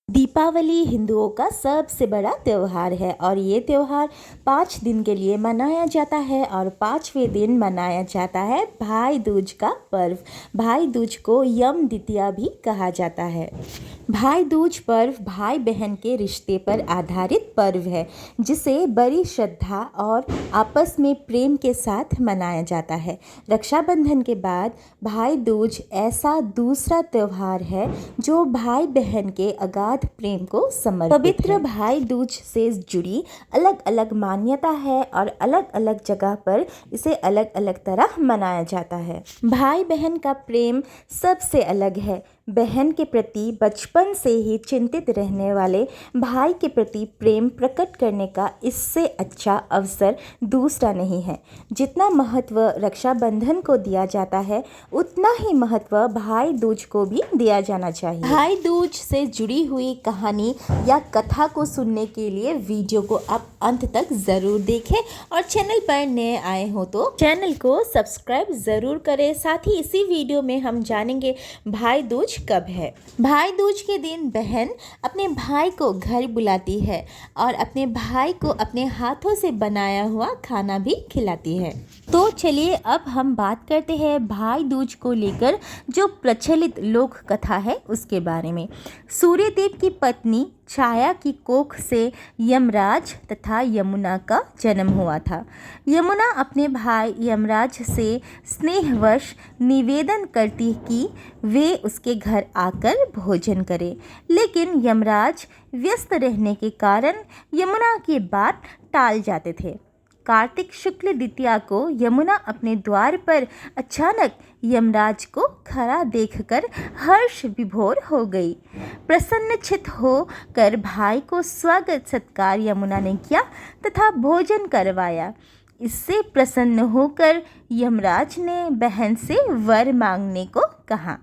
दीपावली हिंदुओं का सबसे बड़ा त्यौहार है और ये त्यौहार 5 दिन के लिए मनाया जाता है और 5वें दिन मनाया जाता है भाई दूज का पर्व। भाई दूज को यम द्वितीया भी कहा जाता है। भाई दूज पर्व भाई बहन के रिश्ते पर आधारित पर्व है जिसे बड़ी श्रद्धा और आपस में प्रेम के साथ मनाया जाता है। रक्षाबंधन के बाद भाई दूज ऐसा दूसरा त्यौहार है जो भाई बहन के अगाध प्रेम को समर्पित पवित्र है। भाई दूज से जुड़ी अलग अलग मान्यता है और अलग अलग जगह पर इसे अलग अलग तरह मनाया जाता है। भाई बहन का प्रेम सबसे अलग है। बहन के प्रति बचपन से ही चिंतित रहने वाले भाई के प्रति प्रेम प्रकट करने का इससे अच्छा अवसर दूसरा नहीं है। जितना महत्व रक्षाबंधन को दिया जाता है उतना ही महत्व भाई दूज को भी दिया जाना चाहिए। भाई दूज से जुड़ी हुई कहानी या कथा को सुनने के लिए वीडियो को आप अंत तक ज़रूर देखें और चैनल पर नए आए हो तो चैनल को सब्सक्राइब ज़रूर करें। साथ ही इसी वीडियो में हम जानेंगे भाई दूज कब है। भाई दूज के दिन बहन अपने भाई को घर बुलाती है और अपने भाई को अपने हाथों से बनाया हुआ खाना भी खिलाती है। तो चलिए अब हम बात करते हैं भाई दूज को लेकर जो प्रचलित लोक कथा है उसके बारे में। सूर्यदेव की पत्नी छाया की कोख से यमराज तथा यमुना का जन्म हुआ था। यमुना अपने भाई यमराज से स्नेहवश निवेदन करती कि वे उसके घर आकर भोजन करें, लेकिन यमराज व्यस्त रहने के कारण यमुना की बात टाल जाते थे। कार्तिक शुक्ल द्वितीया को यमुना अपने द्वार पर अचानक यमराज को खड़ा देखकर हर्ष विभोर हो गई। प्रसन्नचित्त होकर भाई को स्वागत सत्कार यमुना ने किया तथा भोजन करवाया। इससे प्रसन्न होकर यमराज ने बहन से वर मांगने को कहा।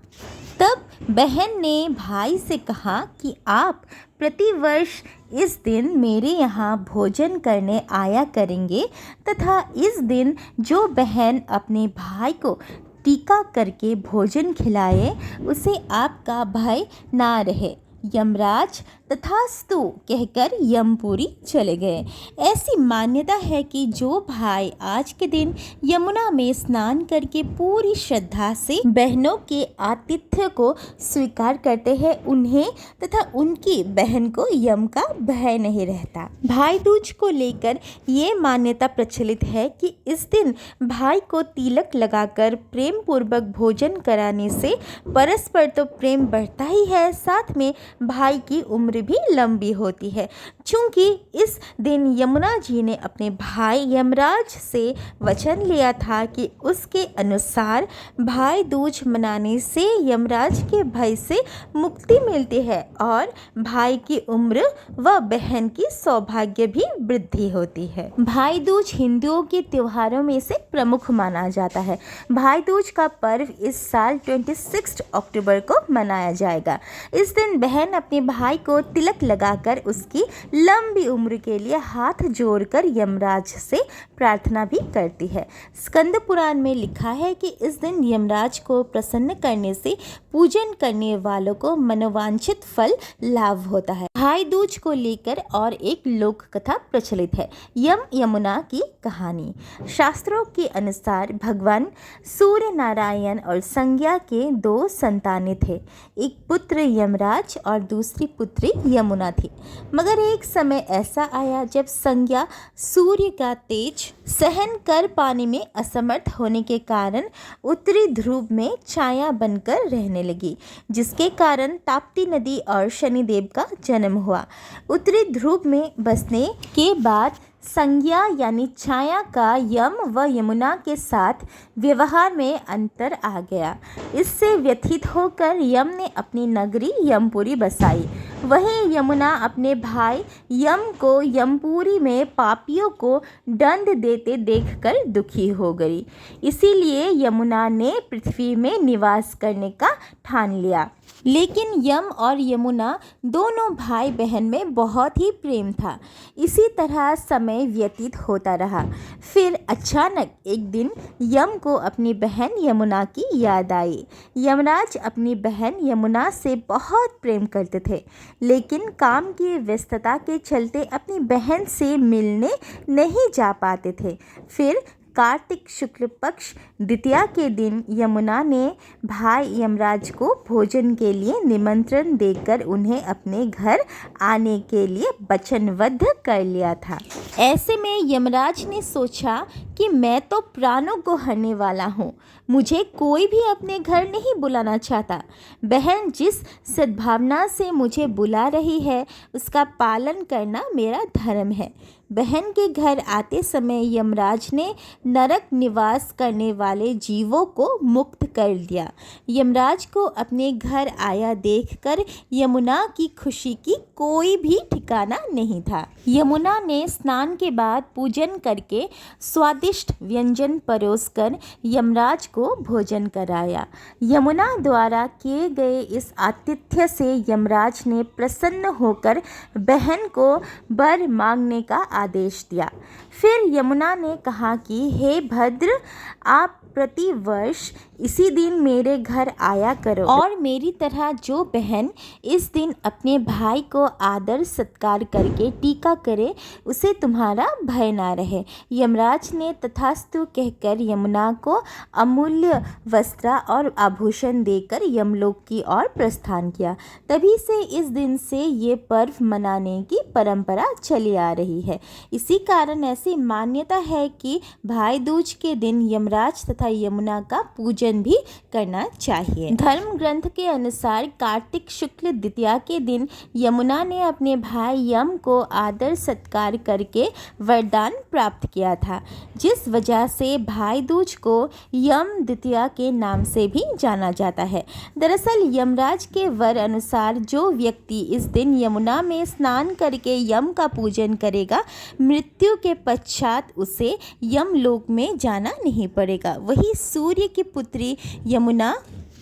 तब बहन ने भाई से कहा कि आप प्रतिवर्ष इस दिन मेरे यहाँ भोजन करने आया करेंगे तथा इस दिन जो बहन अपने भाई को टीका करके भोजन खिलाए उसे आपका भय ना रहे। यमराज तथास्तु कहकर यमपुरी चले गए। ऐसी मान्यता है कि जो भाई आज के दिन यमुना में स्नान करके पूरी श्रद्धा से बहनों के आतिथ्य को स्वीकार करते हैं उन्हें तथा उनकी बहन को यम का भय नहीं रहता। भाई दूज को लेकर ये मान्यता प्रचलित है कि इस दिन भाई को तिलक लगाकर प्रेम पूर्वक भोजन कराने से परस्पर तो प्रेम बढ़ता ही है, साथ में भाई की उम्र भी लंबी होती है। चूंकि इस दिन यमुना जी ने अपने भाई यमराज से वचन लिया था कि उसके अनुसार भाई दूज मनाने से यमराज के भय से मुक्ति मिलती है और भाई की उम्र व बहन की सौभाग्य भी वृद्धि होती है। भाई दूज हिंदुओं के त्योहारों में से प्रमुख माना जाता है। भाई दूज का पर्व इस साल 26 अक्टूबर को मनाया जाएगा। इस दिन बहन अपने भाई को तिलक लगाकर उसकी लंबी उम्र के लिए हाथ जोड़कर यमराज से प्रार्थना भी करती है। स्कंद पुराण में लिखा है कि इस दिन यमराज को प्रसन्न करने से पूजन करने वालों को मनोवांछित फल लाभ होता है। भाई दूज को लेकर और एक लोक कथा प्रचलित है, यम यमुना की कहानी। शास्त्रों के अनुसार भगवान सूर्य नारायण और संज्ञा के 2 संतानें थे। एक पुत्र यमराज और दूसरी पुत्री यमुना थी। मगर एक समय ऐसा आया जब संज्ञा सूर्य का तेज सहन कर पाने में असमर्थ होने के कारण उत्तरी ध्रुव में छाया बनकर रहने लगी, जिसके कारण ताप्ती नदी और शनिदेव का जन्म हुआ। उत्तरी ध्रुव में बसने के बाद संज्ञा यानी छाया का यम व यमुना के साथ व्यवहार में अंतर आ गया। इससे व्यथित होकर यम ने अपनी नगरी यमपुरी बसाई। वहीं यमुना अपने भाई यम को यमपुरी में पापियों को दंड देते देखकर दुखी हो गई। इसीलिए यमुना ने पृथ्वी में निवास करने का ठान लिया। लेकिन यम और यमुना दोनों भाई बहन में बहुत ही प्रेम था। इसी तरह समय व्यतीत होता रहा। फिर अचानक एक दिन यम को अपनी बहन यमुना की याद आई। यमराज अपनी बहन यमुना से बहुत प्रेम करते थे, लेकिन काम की व्यस्तता के चलते अपनी बहन से मिलने नहीं जा पाते थे। फिर कार्तिक शुक्ल पक्ष द्वितीया के दिन यमुना ने भाई यमराज को भोजन के लिए निमंत्रण देकर उन्हें अपने घर आने के लिए वचनबद्ध कर लिया था। ऐसे में यमराज ने सोचा कि मैं तो प्राणों को हरने वाला हूँ, मुझे कोई भी अपने घर नहीं बुलाना चाहता। बहन जिस सद्भावना से मुझे बुला रही है उसका पालन करना मेरा धर्म है। बहन के घर आते समय यमराज ने नरक निवास करने वाले जीवों को मुक्त कर दिया। यमराज को अपने घर आया देखकर यमुना की खुशी की कोई भी ठिकाना नहीं था। यमुना ने स्नान के बाद पूजन करके स्वादिष्ट व्यंजन परोसकर यमराज को भोजन कराया। यमुना द्वारा किए गए इस आतिथ्य से यमराज ने प्रसन्न होकर बहन को वर मांगने का आदेश दिया। फिर यमुना ने कहा कि हे भद्र, आप प्रति वर्ष इसी दिन मेरे घर आया करो और मेरी तरह जो बहन इस दिन अपने भाई को आदर सत्कार करके टीका करे उसे तुम्हारा भय ना रहे। यमराज ने तथास्तु कहकर यमुना को अमूल्य वस्त्र और आभूषण देकर यमलोक की ओर प्रस्थान किया। तभी से इस दिन से ये पर्व मनाने की परंपरा चली आ रही है। इसी कारण ऐसी मान्यता है कि भाई दूज के दिन यमराज तथा यमुना का पूजन भी करना चाहिए। धर्म ग्रंथ के अनुसार कार्तिक शुक्ल द्वितीया के दिन यमुना ने अपने भाई यम को आदर सत्कार करके वरदान प्राप्त किया था, जिस वजह से भाई दूज को यम द्वितीया के नाम से भी जाना जाता है। दरअसल यमराज के वर अनुसार जो व्यक्ति इस दिन यमुना में स्नान करके यम का पूजन करेगा, मृत्यु के पश्चात उसे यमलोक में जाना नहीं पड़ेगा। वही सूर्य की पुत्री यमुना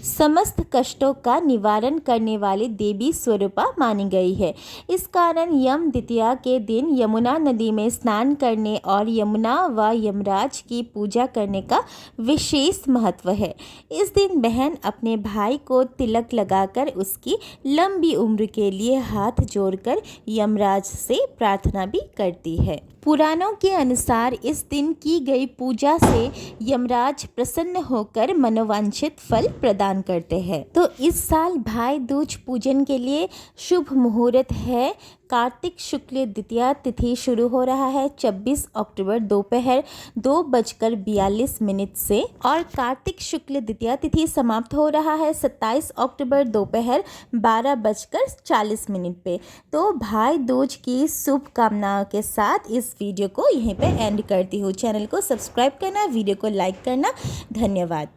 समस्त कष्टों का निवारण करने वाली देवी स्वरूपा मानी गई है। इस कारण यम द्वितीया के दिन यमुना नदी में स्नान करने और यमुना व यमराज की पूजा करने का विशेष महत्व है। इस दिन बहन अपने भाई को तिलक लगाकर उसकी लंबी उम्र के लिए हाथ जोड़कर यमराज से प्रार्थना भी करती है। पुराणों के अनुसार इस दिन की गई पूजा से यमराज प्रसन्न होकर मनोवांछित फल प्रदान करते हैं। तो इस साल भाई दूज पूजन के लिए शुभ मुहूर्त है। कार्तिक शुक्ल द्वितीया तिथि शुरू हो रहा है 26 अक्टूबर दोपहर 2:42 से और कार्तिक शुक्ल द्वितीया तिथि समाप्त हो रहा है 27 अक्टूबर दोपहर 12:40 पे। तो भाई दूज की शुभकामनाओं के साथ इस वीडियो को यहीं पे एंड करती हूँ। चैनल को सब्सक्राइब करना, वीडियो को लाइक करना। धन्यवाद।